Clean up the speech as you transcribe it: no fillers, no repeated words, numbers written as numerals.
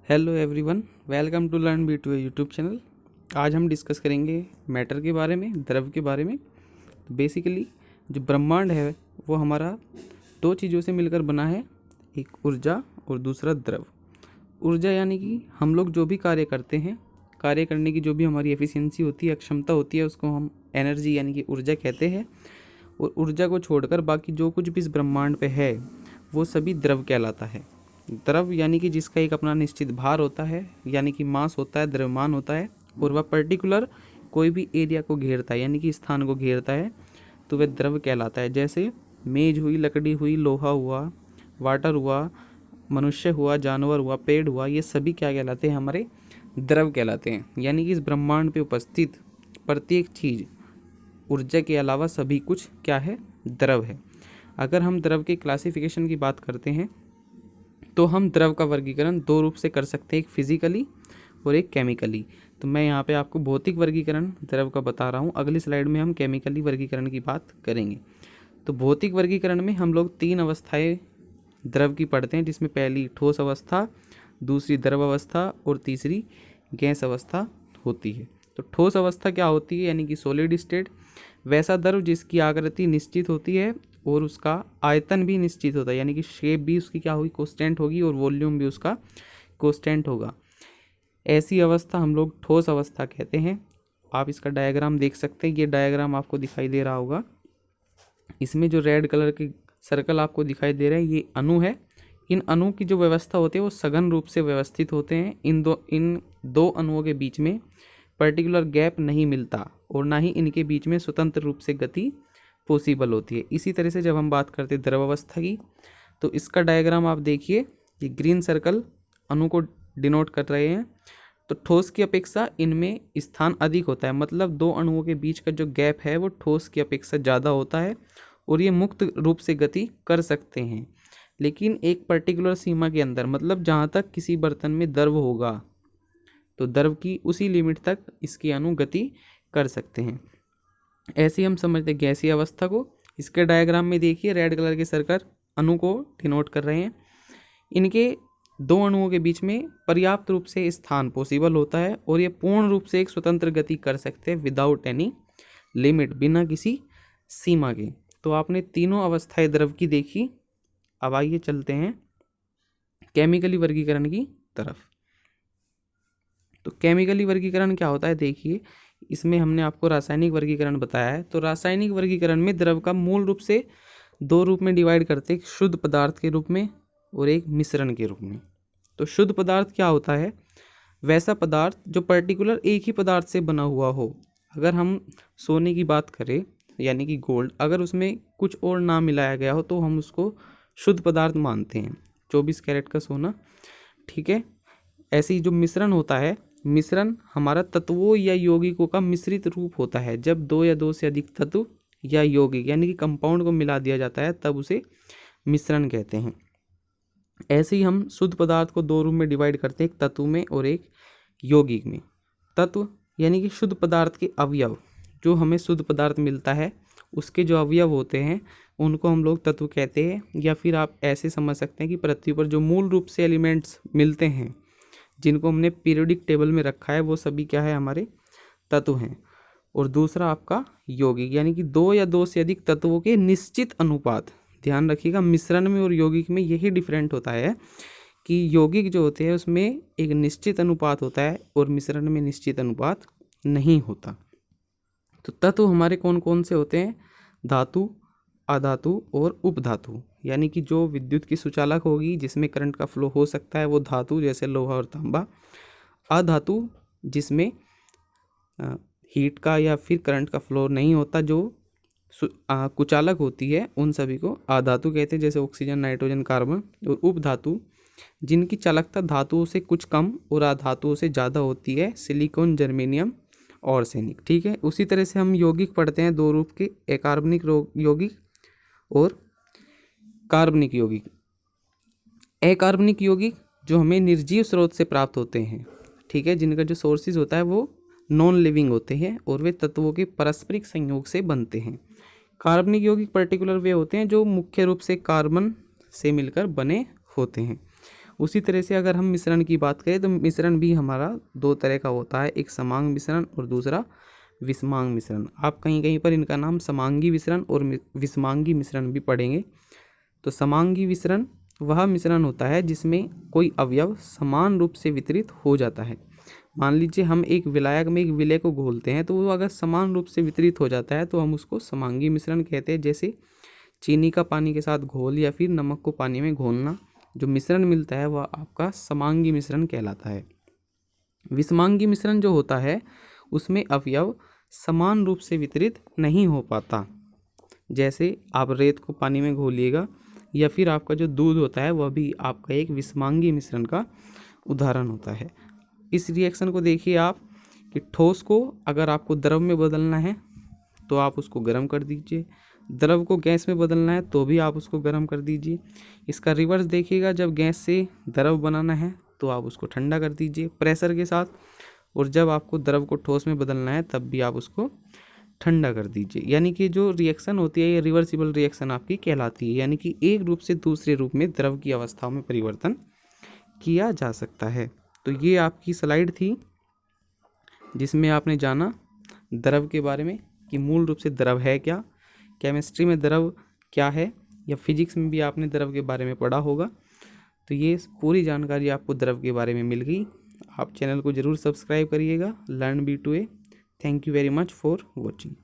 Hello everyone, welcome to learn B two YouTube channel. आज हम discuss करेंगे matter के बारे में, द्रव के बारे में। तो बेसिकली जो ब्रह्मांड है वो हमारा दो चीज़ों से मिलकर बना है, एक ऊर्जा और दूसरा द्रव। ऊर्जा यानी कि हम लोग जो भी कार्य करते हैं, कार्य करने की जो भी हमारी एफिशिएंसी होती है, क्षमता होती है, उसको हम एनर्जी यानी कि ऊर्जा कहते हैं। और ऊर्जा को छोड़कर बाकी जो कुछ भी इस ब्रह्मांड पे है वो सभी द्रव कहलाता है। द्रव यानी कि जिसका एक अपना निश्चित भार होता है, यानी कि मास होता है, द्रव्यमान होता है, और वह पर्टिकुलर कोई भी एरिया को घेरता है यानी कि स्थान को घेरता है, तो वह द्रव कहलाता है। जैसे मेज हुई, लकड़ी हुई, लोहा हुआ, वाटर हुआ, मनुष्य हुआ, जानवर हुआ, पेड़ हुआ, ये सभी क्या कहलाते हैं? हमारे द्रव कहलाते हैं। यानी कि इस ब्रह्मांड पे उपस्थित प्रत्येक चीज़ ऊर्जा के अलावा सभी कुछ क्या है? द्रव है। अगर हम द्रव के क्लासिफिकेशन की बात करते हैं तो हम द्रव का वर्गीकरण दो रूप से कर सकते हैं, एक फिजिकली और एक केमिकली। तो मैं यहाँ पे आपको भौतिक वर्गीकरण द्रव का बता रहा हूँ, अगली स्लाइड में हम केमिकली वर्गीकरण की बात करेंगे। तो भौतिक वर्गीकरण में हम लोग तीन अवस्थाएं द्रव की पढ़ते हैं, जिसमें पहली ठोस अवस्था, दूसरी द्रव अवस्था और तीसरी गैस अवस्था होती है। तो ठोस अवस्था क्या होती है? यानी कि सॉलिड स्टेट, वैसा द्रव जिसकी आकृति निश्चित होती है और उसका आयतन भी निश्चित होता है, यानी कि शेप भी उसकी क्या होगी? कांस्टेंट होगी, और वॉल्यूम भी उसका कांस्टेंट होगा। ऐसी अवस्था हम लोग ठोस अवस्था कहते हैं। आप इसका डायग्राम देख सकते हैं, ये डायग्राम आपको दिखाई दे रहा होगा। इसमें जो रेड कलर के सर्कल आपको दिखाई दे रहे हैं, ये अणु है। इन अणु की जो व्यवस्था होती है वो सघन रूप से व्यवस्थित होते हैं। इन दो अणुओं के बीच में पर्टिकुलर गैप नहीं मिलता, और ना ही इनके बीच में स्वतंत्र रूप से गति पॉसिबल होती है। इसी तरह से जब हम बात करते हैं द्रव अवस्था की, तो इसका डायग्राम आप देखिए, ये ग्रीन सर्कल अणु को डिनोट कर रहे हैं। तो ठोस की अपेक्षा इनमें स्थान अधिक होता है, मतलब दो अणुओं के बीच का जो गैप है वो ठोस की अपेक्षा ज़्यादा होता है, और ये मुक्त रूप से गति कर सकते हैं, लेकिन एक पर्टिकुलर सीमा के अंदर। मतलब जहाँ तक किसी बर्तन में द्रव होगा तो द्रव की उसी लिमिट तक इसकी अणु गति कर सकते हैं। ऐसे हम समझते हैं गैसीय अवस्था को। इसके डायग्राम में देखिए, रेड कलर के सर्कल अणु को डिनोट कर रहे हैं। इनके दो अणुओं के बीच में पर्याप्त रूप से स्थान पॉसिबल होता है, और ये पूर्ण रूप से एक स्वतंत्र गति कर सकते हैं विदाउट एनी लिमिट, बिना किसी सीमा के। तो आपने तीनों अवस्थाएं द्रव की देखी। अब आइए चलते हैं केमिकली वर्गीकरण की तरफ। तो केमिकली वर्गीकरण क्या होता है? देखिए, इसमें हमने आपको रासायनिक वर्गीकरण बताया है। तो रासायनिक वर्गीकरण में द्रव का मूल रूप से दो रूप में डिवाइड करते हैं, एक शुद्ध पदार्थ के रूप में और एक मिश्रण के रूप में। तो शुद्ध पदार्थ क्या होता है? वैसा पदार्थ जो पर्टिकुलर एक ही पदार्थ से बना हुआ हो। अगर हम सोने की बात करें, यानी कि गोल्ड, अगर उसमें कुछ और ना मिलाया गया हो तो हम उसको शुद्ध पदार्थ मानते हैं। 24 कैरेट का सोना, ठीक है। ऐसे ही जो मिश्रण होता है, मिश्रण हमारा तत्वों या यौगिकों का मिश्रित रूप होता है। जब दो या दो से अधिक तत्व या यौगिक यानी कि कंपाउंड को मिला दिया जाता है, तब उसे मिश्रण कहते हैं। ऐसे ही हम शुद्ध पदार्थ को दो रूप में डिवाइड करते हैं, एक तत्व में और एक यौगिक में। तत्व यानी कि शुद्ध पदार्थ के अवयव, जो हमें शुद्ध पदार्थ मिलता है उसके जो अवयव होते हैं उनको हम लोग तत्व कहते हैं। या फिर आप ऐसे समझ सकते हैं कि पृथ्वी पर जो मूल रूप से एलिमेंट्स मिलते हैं, जिनको हमने पीरियोडिक टेबल में रखा है, वो सभी क्या है? हमारे तत्व हैं। और दूसरा आपका यौगिक, यानी कि दो या दो से अधिक तत्वों के निश्चित अनुपात। ध्यान रखिएगा, मिश्रण में और यौगिक में यही डिफरेंट होता है कि यौगिक जो होते हैं उसमें एक निश्चित अनुपात होता है और मिश्रण में निश्चित अनुपात नहीं होता। तो तत्व हमारे कौन कौन से होते हैं? धातु, अधातु और उपधातु। यानी कि जो विद्युत की सुचालक होगी, जिसमें करंट का फ्लो हो सकता है, वो धातु, जैसे लोहा और तांबा। अधातु, जिसमें हीट का या फिर करंट का फ्लो नहीं होता, जो कुचालक होती है, उन सभी को अधातु कहते हैं, जैसे ऑक्सीजन, नाइट्रोजन, कार्बन। और उपधातु, जिनकी चालकता धातुओं से कुछ कम और अधातुओं से ज़्यादा होती है, सिलिकॉन, जर्मेनियम और आर्सेनिक, ठीक है। उसी तरह से हम यौगिक पढ़ते हैं दो रूप के, अकार्बनिक यौगिक और कार्बनिक यौगिक। अकार्बनिक यौगिक जो हमें निर्जीव स्रोत से प्राप्त होते हैं, ठीक है, जिनका जो सोर्सेज होता है वो नॉन लिविंग होते हैं और वे तत्वों के पारस्परिक संयोग से बनते हैं। कार्बनिक यौगिक पर्टिकुलर वे होते हैं जो मुख्य रूप से कार्बन से मिलकर बने होते हैं। उसी तरह से अगर हम मिश्रण की बात करें तो मिश्रण भी हमारा दो तरह का होता है, एक समांग मिश्रण और दूसरा विषमांग मिश्रण। आप कहीं कहीं पर इनका नाम समांगी मिश्रण और विषमांगी मिश्रण भी पढ़ेंगे। तो समांगी मिश्रण वह मिश्रण होता है जिसमें कोई अवयव समान रूप से वितरित हो जाता है। मान लीजिए हम एक विलायक में एक विलय को घोलते हैं, तो वो अगर समान रूप से वितरित हो जाता है तो हम उसको समांगी मिश्रण कहते हैं। जैसे चीनी का पानी के साथ घोल या फिर नमक को पानी में घोलना, जो मिश्रण मिलता है वह आपका समांगी मिश्रण कहलाता है। विषमांगी मिश्रण जो होता है उसमें अवयव समान रूप से वितरित नहीं हो पाता। जैसे आप रेत को पानी में घोलिएगा या फिर आपका जो दूध होता है वह भी आपका एक विषमांगी मिश्रण का उदाहरण होता है। इस रिएक्शन को देखिए आप कि ठोस को अगर आपको द्रव में बदलना है तो आप उसको गर्म कर दीजिए, द्रव को गैस में बदलना है तो भी आप उसको गर्म कर दीजिए। इसका रिवर्स देखिएगा, जब गैस से द्रव बनाना है तो आप उसको ठंडा कर दीजिए प्रेशर के साथ, और जब आपको द्रव को ठोस में बदलना है तब भी आप उसको ठंडा कर दीजिए। यानी कि जो रिएक्शन होती है ये रिवर्सिबल रिएक्शन आपकी कहलाती है, यानी कि एक रूप से दूसरे रूप में द्रव की अवस्थाओं में परिवर्तन किया जा सकता है। तो ये आपकी स्लाइड थी जिसमें आपने जाना द्रव के बारे में कि मूल रूप से द्रव है क्या, केमिस्ट्री में द्रव क्या है, या फिजिक्स में भी आपने द्रव के बारे में पढ़ा होगा। तो ये पूरी जानकारी आपको द्रव के बारे में मिल गई। आप चैनल को ज़रूर सब्सक्राइब करिएगा, learn B2A। Thank you very much for watching.